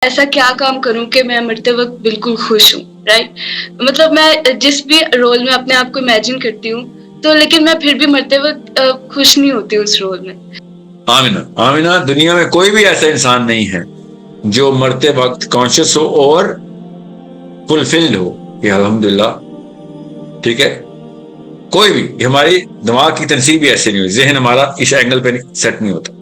ایسا کیا کام کروں کہ میں مرتے وقت بالکل خوش ہوں، رائٹ؟ مطلب میں جس بھی رول میں اپنے آپ کو امیجن کرتی ہوں تو لیکن میں پھر بھی مرتے وقت خوش نہیں ہوتی اس رول میں. آمینہ دنیا میں کوئی بھی ایسا انسان نہیں ہے جو مرتے وقت کانشیس ہو اور فلفلڈ ہو کہ الحمدللہ. ٹھیک ہے، کوئی بھی، ہماری دماغ کی تنصیب بھی ایسے نہیں ہوتی، ذہن ہمارا اس اینگل پہ سیٹ نہیں ہوتا.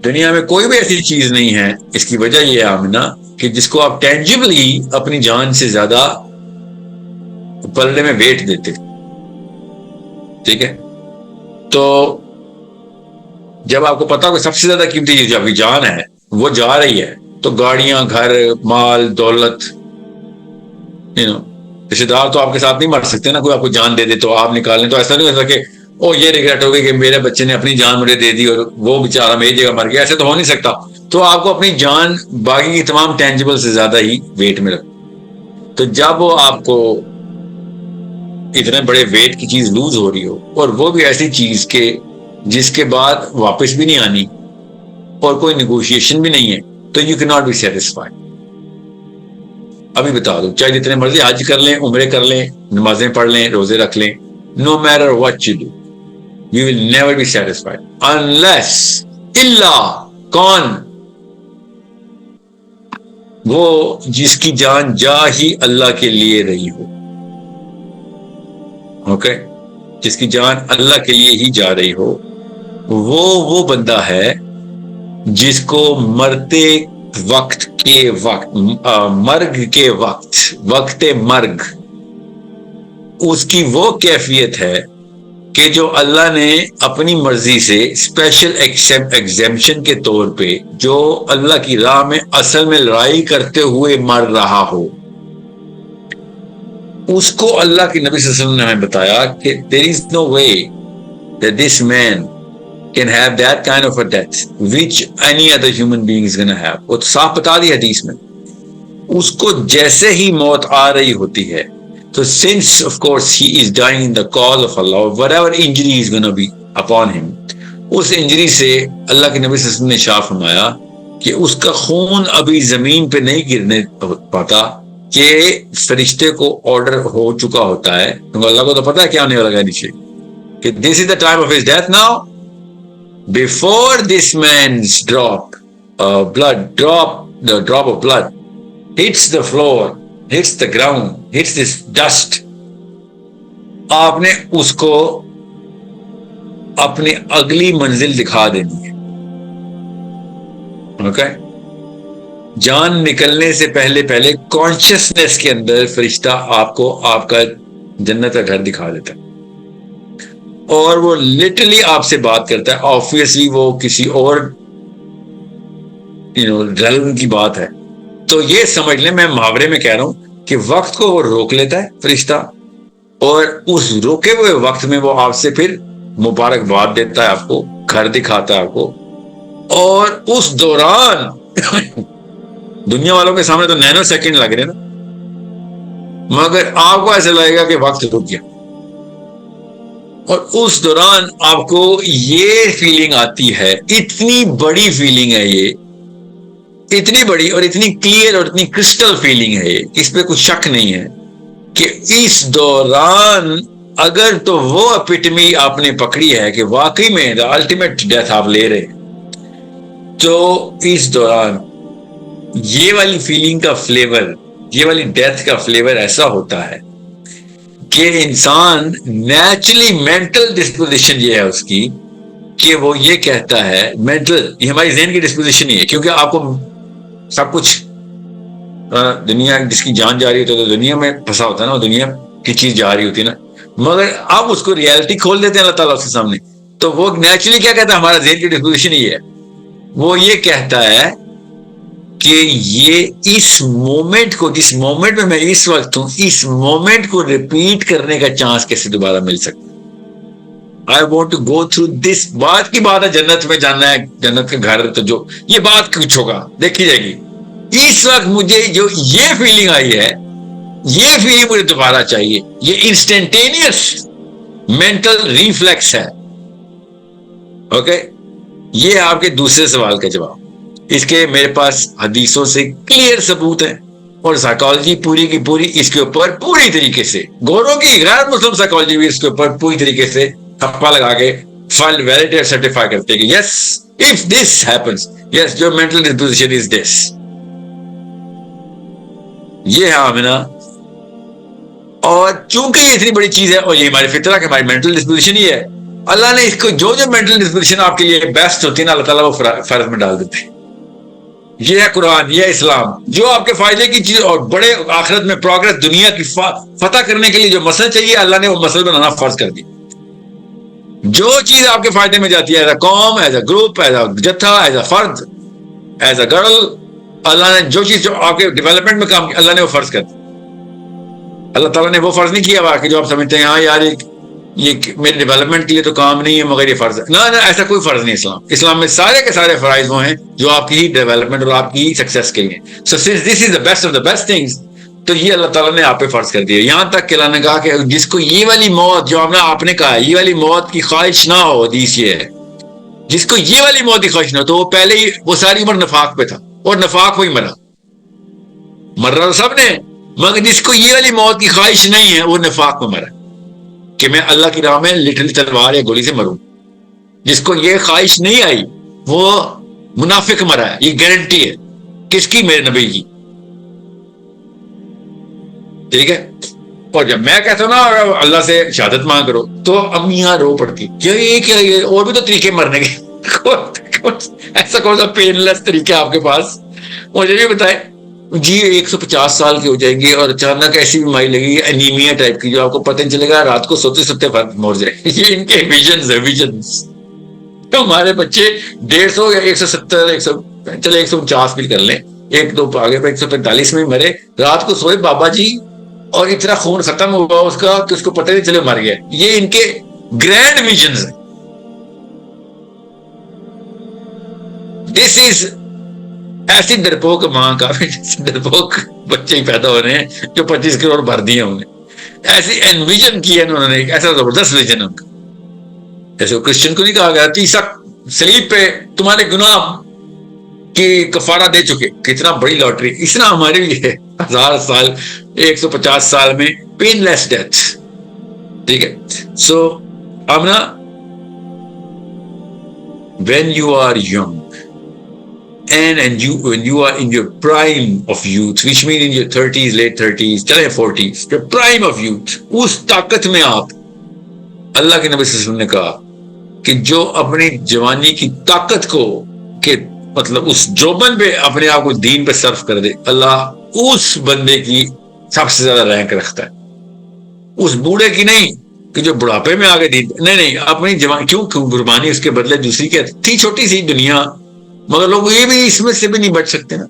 دنیا میں کوئی بھی ایسی چیز نہیں ہے. اس کی وجہ یہ ہے آمینہ کہ جس کو آپ ٹینجبلی اپنی جان سے زیادہ پلڑے میں ویٹ دیتے. ٹھیک ہے، تو جب آپ کو پتا کہ سب سے زیادہ قیمتی چیز جو آپ کی جان ہے وہ جا رہی ہے، تو گاڑیاں، گھر، مال، دولت، رشتے دار تو آپ کے ساتھ نہیں مر سکتے نا. کوئی آپ کو جان دے دے تو آپ نکالیں، تو ایسا نہیں ہو سکتا کہ او یہ ریگریٹ ہو گئی کہ میرے بچے نے اپنی جان مجھے دے دی اور وہ بیچارہ میری جگہ مر گیا. ایسے تو ہو نہیں سکتا. تو آپ کو اپنی جان باقی کی تمام ٹینجبل سے زیادہ ہی ویٹ میں رکھ. تو جب وہ آپ کو اتنے بڑے ویٹ کی چیز لوز ہو رہی ہو، اور وہ بھی ایسی چیز کہ جس کے بعد واپس بھی نہیں آنی اور کوئی نیگوشیشن بھی نہیں ہے، تو یو کی ناٹ بی سیٹسفائڈ. ابھی بتا دو، چاہے جتنے مرضی حج کر لیں، عمرے کر لیں، نمازیں پڑھ لیں، روزے رکھ لیں، no matter what you do you will never be satisfied unless اللہ کون وہ جس کی جان جا ہی اللہ کے لیے رہی ہو. اوکے، جس کی جان اللہ کے لیے ہی جا رہی ہو، وہ بندہ ہے جس کو مرتے وقت کے وقت، مرگ کے وقت مرگ، اس کی وہ کیفیت ہے کہ جو اللہ نے اپنی مرضی سے اسپیشل ایگزیمپشن کے طور پہ جو اللہ کی راہ میں اصل میں لڑائی کرتے ہوئے مر رہا ہو، اس کو اللہ کے نبی صلی اللہ علیہ وسلم نے ہمیں بتایا کہ there is no way that this man can have that kind of a death which any other human being is going to have. وہ تو صاف بتا دی حدیث میں. اس کو جیسے ہی موت آ رہی ہوتی ہے تو since of course he is dying in the cause of Allah, whatever injury is going to be upon him, اس انجری سے اللہ کے نبی صلی اللہ علیہ وسلم نے ارشاد فرمایا کہ اس کا خون ابھی زمین پہ نہیں گرنے پاتا کہ فرشتے کو آرڈر ہو چکا ہوتا ہے، کیونکہ اللہ کو تو پتا ہے کیا ہونے والا ہے نیچے، کہ this is the time of his death now. Before this man's drop of blood hits the floor, hits the ground, hits this dust, آپ نے اس کو اپنی اگلی منزل دکھا دینی ہے. اوکے، جان نکلنے سے پہلے کانشیسنیس کے اندر فرشتہ آپ کو آپ کا جنت کا گھر دکھا دیتا ہے، اور وہ لٹرلی آپ سے بات کرتا ہے. آبویسلی وہ کسی اور ریلم کی بات ہے، تو یہ سمجھ لیں، میں محاورے میں کہہ رہا ہوں کہ وقت کو وہ روک لیتا ہے فرشتہ، اور اس روکے ہوئے وقت میں وہ آپ سے پھر مبارکباد دیتا ہے، آپ کو گھر دکھاتا ہے آپ کو. اور اس دوران دنیا والوں کے سامنے تو نینو سیکنڈ لگ رہے نا، مگر آپ کو ایسا لگے گا کہ وقت رک گیا. اور اس دوران آپ کو یہ فیلنگ آتی ہے، اتنی بڑی فیلنگ ہے یہ، اتنی بڑی اور اتنی کلیئر اور اتنی کرسٹل فیلنگ ہے یہ، اس پہ کچھ شک نہیں ہے کہ اس دوران اگر تو وہ اپیٹمی آپ نے پکڑی ہے کہ واقعی میں دا الٹیمیٹ ڈیتھ آپ لے رہے، تو اس دوران یہ والی فیلنگ کا فلیور، یہ والی ڈیتھ کا فلیور ایسا ہوتا ہے کہ انسان نیچرلی مینٹل ڈسپوزیشن یہ ہے اس کی کہ وہ یہ کہتا ہے، مینٹل، یہ ہماری ذہن کی ڈسپوزیشن ہی ہے، کیونکہ آپ کو سب کچھ دنیا جس کی جان جا رہی ہوتی ہے تو دنیا میں پھنسا ہوتا ہے نا، دنیا کی چیز جا رہی ہوتی ہے نا، مگر اب اس کو ریالٹی کھول دیتے ہیں اللہ تعالیٰ اس کے سامنے، تو وہ نیچرلی کیا کہتا ہے، ہمارا ذہن کی ڈسپوزیشن ہی ہے، وہ یہ کہتا ہے کہ یہ اس مومنٹ کو، جس مومنٹ میں میں اس وقت ہوں، اس مومنٹ کو ریپیٹ کرنے کا چانس کیسے دوبارہ مل سکتا ہے. I want to go through this. بات کی بات ہے جنت میں جانا ہے، جنت کا گھر، تو جو یہ بات کچھ ہوگا دیکھی جائے گی. اس وقت مجھے جو یہ فیلنگ آئی ہے، یہ فیلنگ مجھے دوبارہ چاہیے. یہ انسٹنٹینیس مینٹل ریفلیکس ہے. اوکے، یہ آپ کے دوسرے سوال کا جواب. اس کے میرے پاس حدیثوں سے کلیئر ثبوت ہیں، اور سائیکالوجی پوری کی پوری اس کے اوپر پوری طریقے سے، گوروں کی غیر مسلم سائیکالوجی بھی اس کے اوپر پوری طریقے سے ٹھپا لگا کے فائل ویلیڈیٹ سرٹیفائی کرتے ہیں کہ یس اف دس ہیپنس، یس جو مینٹل ڈسپوزیشن از دس. یہ ہے آمنہ. اور چونکہ یہ اتنی بڑی چیز ہے اور یہ ہماری فطرہ کہ ہماری مینٹل ڈسپوزیشن ہی ہے، اللہ نے اس کو جو مینٹل ڈسپوزیشن آپ کے لیے بیسٹ ہوتی ہے نا، اللہ تعالیٰ وہ فرض میں ڈال دیتے ہیں. یہ ہے قرآن، یہ ہے اسلام، جو آپ کے فائدے کی چیز اور بڑے آخرت میں پروگرس دنیا کی فتح کرنے کے لیے جو مسئلہ چاہیے، اللہ نے وہ مسئلہ بنانا فرض کر دی. جو چیز آپ کے فائدے میں جاتی ہے ایز اے قوم، is a group, is a جتھا، ایز اے فرد، ایز اے گرل، اللہ نے جو چیز جو آپ کے ڈیولپمنٹ میں کام کیا، اللہ نے وہ فرض کر دی. اللہ تعالیٰ نے وہ فرض نہیں کیا کہ جو آپ سمجھتے ہیں ہاں یار یہ میرے ڈیولپمنٹ کے لیے تو کام نہیں ہے مگر یہ فرض ہے. نہ ایسا کوئی فرض نہیں. اسلام میں سارے کے سارے فرائض وہ ہیں جو آپ کی ڈیولپمنٹ اور آپ کی سکسیس کے لیے. So since this is the best of the best things, تو یہ اللہ تعالیٰ نے آپ پہ فرض کر دیا. یہاں تک کہ اللہ نے کہا کہ جس کو یہ والی موت جو آپ نے کہا یہ والی موت کی خواہش نہ ہو، حدیث یہ ہے جس کو یہ والی موت کی خواہش نہ ہو، تو وہ پہلے ہی وہ ساری عمر نفاق پہ تھا اور نفاق وہی مرا سب نے، مگر جس کو یہ والی موت کی خواہش نہیں ہے وہ نفاق میں مرا کہ میں اللہ کی راہ میں لٹرلی تلوار یا گولی سے مروں. جس کو یہ خواہش نہیں آئی وہ منافق مرا ہے. یہ گارنٹی ہے کس کی؟ میرے نبی کی. ٹھیک ہے. اور جب میں کہتا ہوں نا اللہ سے شہادت مانگ کرو، تو امیاں رو پڑتی یہ اور بھی تو طریقے مرنے کے ایسا کون سا پین لیس طریقہ آپ کے پاس؟ مجھے بھی بتائے. جی 150 سال کی ہو جائیں گے اور اچانک ایسی بیماری لگے گی انیمیا ٹائپ کی جو آپ کو پتہ نہیں چلے گا، رات کو سوتے سوتے مر جائے. یہ ان کے ویژنز. تو ہمارے بچے 150 یا 170 چلے 149 بھی کر لیں، ایک دو آگے 145 میں مرے، رات کو سوئے بابا جی اور اتنا خون ختم ہوا اس کا کہ اس کو پتہ نہیں چلے مر گیا. یہ ان کے گرینڈ ویژنز ہیں. دس از ایسی ڈرپوک ماں کا ڈرپوک بچے ہی پیدا ہو رہے ہیں جو 25 کروڑ بھر دیے ہوں گے. ایسی انویژن کی ہے انہوں نے، ایک ایسا زبردست ویژن ان کا. جیسے وہ کرسچن کو نہیں کہا گیا تیسا سلیب پہ تمہارے گناہ کی کفارہ دے چکے. کتنا بڑی لاٹری. اس طرح ہمارے بھی ہے 1000 سال 150 سال میں پین لیس ڈیتھ. ٹھیک ہے. سو Amna when you are young and when you are in your prime of youth, which means in your 30s, late 30s, چلے 40s, your prime of youth, اس طاقت میں آپ، اللہ کے نبی صلی اللہ علیہ وسلم نے کہا کہ جو اپنی جوانی کی طاقت کو کہ مطلب اس جوبن پہ اپنے آپ کو دین پہ صرف کر دے، اللہ اس بندے کی سب سے زیادہ رینک رکھتا ہے. اس بوڑھے کی نہیں کہ جو بڑھاپے میں آگے دین نہیں اپنی جوانی. کیوں قربانی اس کے بدلے دوسری کیا تھی؟ چھوٹی سی دنیا، مگر لوگ یہ بھی اس میں سے بھی نہیں بچ سکتے نا.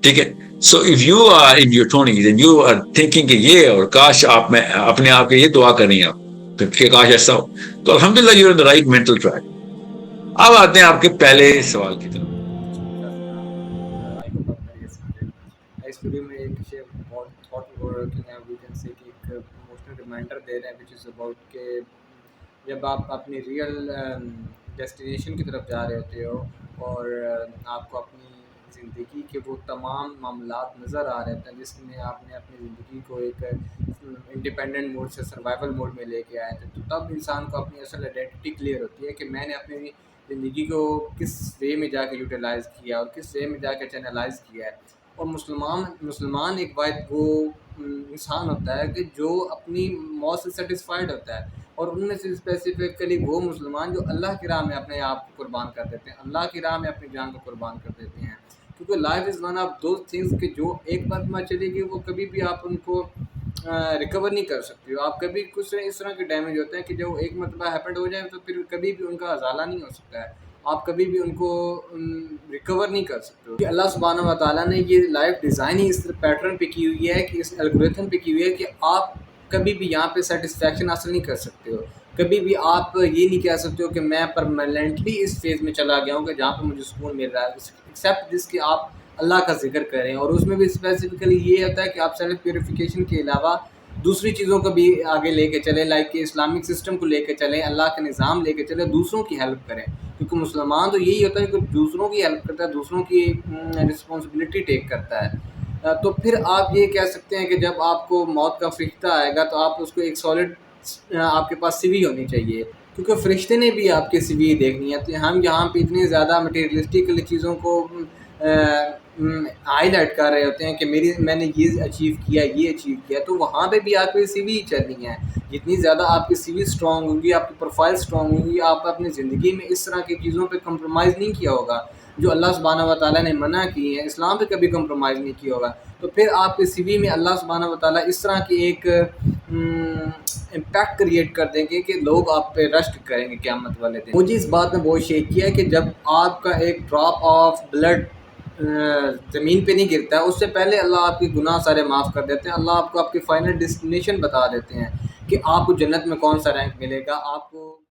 ٹھیک ہے. So if you are in your 20s and you are thinking کہ یہ اور کاش آپ میں اپنے آپ کے یہ دعا کریں آپ کہ کاش ایسا ہو، تو الحمدللہ you are the right mental track. اب آتے ہیں آپ کے پہلے سوال کی طرف. اس ویڈیو میں ایک بہت تھاٹ پرووکنگ ہے، وی کین سے کہ ایک ایموشنل ریمائنڈر دے رہے ہیں وچ از اباؤٹ کہ جب آپ اپنی ریئل ڈیسٹینیشن کی طرف جا رہے ہوتے ہو اور آپ کو اپنی زندگی کے وہ تمام معاملات نظر آ رہے ہیں جس میں آپ نے اپنی زندگی کو ایک انڈیپینڈنٹ موڈ سے سروائیول موڈ میں لے کے آئے تھے، تو تب انسان کو اپنی اصل آئیڈینٹی کلیئر ہوتی ہے کہ میں نے اپنی زندگی کو کس وے میں جا کے یوٹیلائز کیا اور کس وے میں جا کے چینلائز کیا ہے. اور مسلمان ایک واحد وہ انسان ہوتا ہے کہ جو اپنی موت سے سیٹسفائیڈ ہوتا ہے، اور ان میں سے اسپیسیفکلی وہ مسلمان جو اللہ کی راہ میں اپنے آپ کو قربان کر دیتے ہیں، اللہ کی راہ میں اپنی جان کو قربان کر دیتے ہیں. کیونکہ life is one of those things کہ جو ایک بار میں چلے گی وہ کبھی بھی آپ ان کو ریکور نہیں کر سکتے ہو. آپ کبھی کچھ اس طرح کے ڈیمیج ہوتے ہیں کہ جو ایک مرتبہ ہیپنڈ ہو جائے تو پھر کبھی بھی ان کا ازالہ نہیں ہو سکتا ہے، آپ کبھی بھی ان کو ریکور نہیں کر سکتے ہو. کہ اللہ سبحانہ و تعالیٰ نے یہ لائف ڈیزائن ہی اس پیٹرن پہ کی ہوئی ہے کہ اس الگوریتھم پہ کی ہوئی ہے کہ آپ کبھی بھی یہاں پہ سیٹسفیکشن حاصل نہیں کر سکتے ہو. کبھی بھی آپ یہ نہیں کہہ سکتے ہو کہ میں پرماننٹلی اس فیز میں چلا گیا ہوں کہ جہاں پہ مجھے سکون مل رہا ہے، ایکسیپٹ جس کہ آپ اللہ کا ذکر کریں. اور اس میں بھی اسپیسیفکلی یہ ہوتا ہے کہ آپ سیلف پیوریفیکیشن کے علاوہ دوسری چیزوں کو بھی آگے لے کے چلیں، لائک کہ اسلامک سسٹم کو لے کے چلیں، اللہ کا نظام لے کے چلیں، دوسروں کی ہیلپ کریں، کیونکہ مسلمان تو یہی ہوتا ہے کہ دوسروں کی ہیلپ کرتا ہے، دوسروں کی رسپانسبلٹی ٹیک کرتا ہے۔ تو پھر آپ یہ کہہ سکتے ہیں کہ جب آپ کو موت کا فرشتہ آئے گا تو آپ اس کو ایک سالڈ آپ کے پاس سی وی ہونی چاہیے، کیونکہ فرشتے نے بھی آپ کے سی وی دیکھنی ہے۔ تو ہم یہاں پہ اتنی زیادہ مٹیریلسٹکلی چیزوں کو ہائی لائٹ کر رہے ہوتے ہیں کہ میں نے یہ اچیو کیا، یہ اچیو کیا، تو وہاں پہ بھی آپ کی سی وی چلنی ہے۔ جتنی زیادہ آپ کی سی وی اسٹرانگ ہوگی، آپ کی پروفائل اسٹرانگ ہوگی، آپ اپنی زندگی میں اس طرح کی چیزوں پہ کمپرومائز نہیں کیا ہوگا جو اللہ سبحانہ و تعالیٰ نے منع کی ہے، اسلام پہ کبھی کمپرومائز نہیں کیا ہوگا، تو پھر آپ کے سی وی میں اللہ سبحانہ و تعالیٰ اس طرح کی ایک امپیکٹ کریٹ کر دیں گے کہ لوگ آپ پہ رشک کریں گے قیامت والے دن۔ مجھے اس بات نے بہت شیک کیا ہے کہ جب آپ کا ایک ڈراپ آف بلڈ زمین پہ نہیں گرتا ہے، اس سے پہلے اللہ آپ کے گناہ سارے معاف کر دیتے ہیں، اللہ آپ کو آپ کی فائنل ڈیسٹینیشن بتا دیتے ہیں کہ آپ کو جنت میں کون سا رینک ملے گا، آپ کو